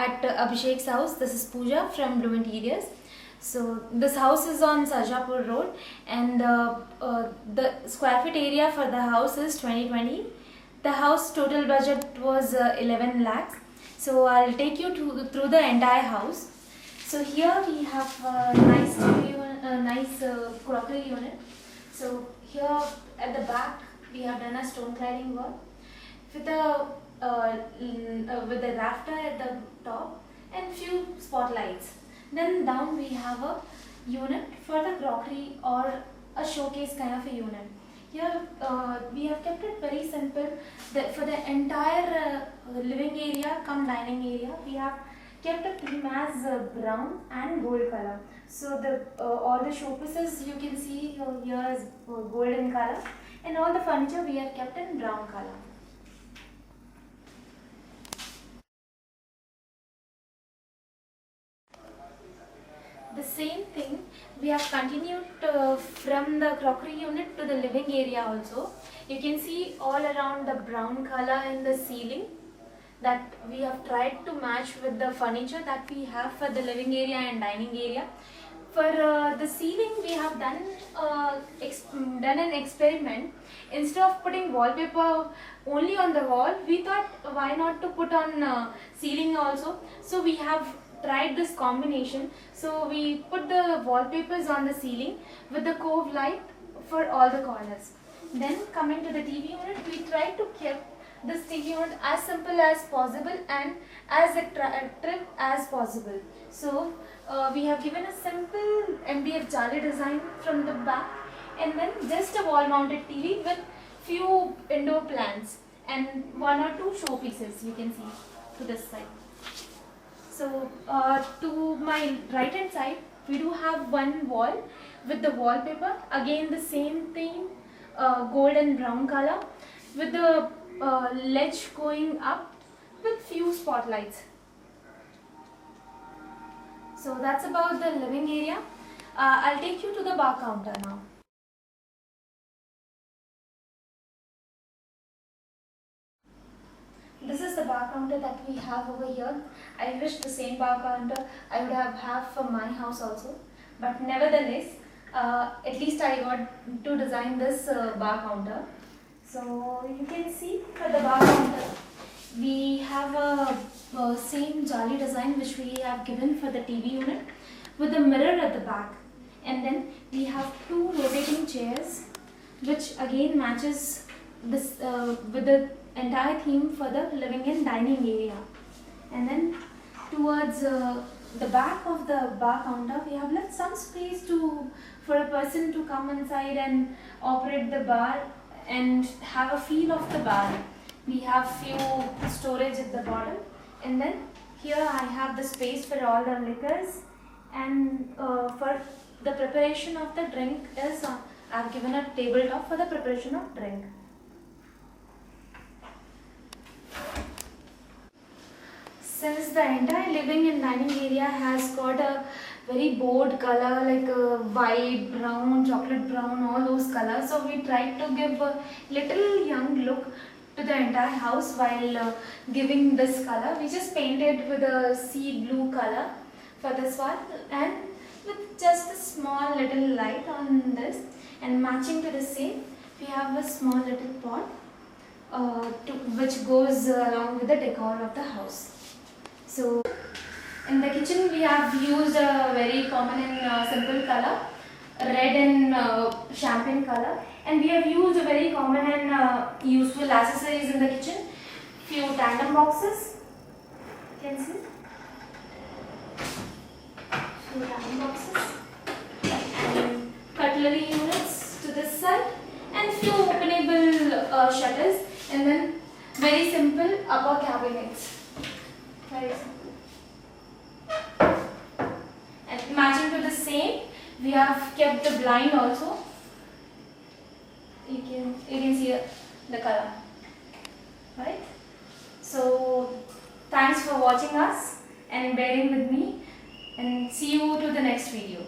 at Abhishek's house. This is Pooja from Blue Interiors. So this house is on Sarjapur Road, and the square feet area for the house is 2020. The house total budget was 11 lakhs. So I'll take you through the entire house. So here we have a nice crockery unit. So here at the back we have done a stone cladding wall with the rafter at the top and few spotlights. Then down we have a unit for the crockery or a showcase kind of a unit. Here we have kept it very simple. For the entire living area come dining area, we have kept a theme as brown and gold color. So all the showpieces you can see here is golden color, and all the furniture we have kept in brown color. The same thing we have continued from the crockery unit to the living area also. You can see all around the brown color in the ceiling that we have tried to match with the furniture that we have for the living area and dining area. For the ceiling we have done an experiment. Instead of putting wallpaper only on the wall, we thought why not to put on ceiling also. So we have tried this combination. So we put the wallpapers on the ceiling with the cove light for all the corners. Then coming to the TV unit, we tried to keep this TV unit as simple as possible and as attractive as possible. So we have given a simple MDF jali design from the back, and then just a wall mounted TV with few indoor plants and one or two showpieces you can see to this side. So to my right hand side we do have one wall with the wallpaper, again the same theme, gold and brown color, with the ledge going up with few spotlights. So that's about the living area. I'll take you to the bar counter now. This is the bar counter that we have over here. I wish the same bar counter I would have for my house also, but nevertheless, at least I got to design this bar counter. So you can see for the bar counter, we have a same jali design which we have given for the TV unit with a mirror at the back, and then we have two rotating chairs which again matches this with the entire theme for the living and dining area. And then towards the back of the bar counter we have left some space for a person to come inside and operate the bar and have a feel of the bar. We have few storage at the bottom, and then here I have the space for all the liquors, and for the preparation of the drink is I have given a tabletop for the preparation of drink. Since the entire living and dining area has got a very bold color like white, brown, chocolate brown, all those colors, so we tried to give a little young look to the entire house while giving this color. We just painted with a sea blue color for this one, and with just a small little light on this, and matching to the same we have a small little pot which goes along with the decor of the house. So in the kitchen we have used a very common and simple color, red and champagne color, and we have used a very common and useful accessories in the kitchen. Few tandem boxes, you can see, few tandem boxes, and cutlery units to this side, and few openable shutters, and then very simple upper cabinets. Very simple. And matching to the same, we have kept the blind also. You can see the color, right? So thanks for watching us and bearing with me, and see you to the next video.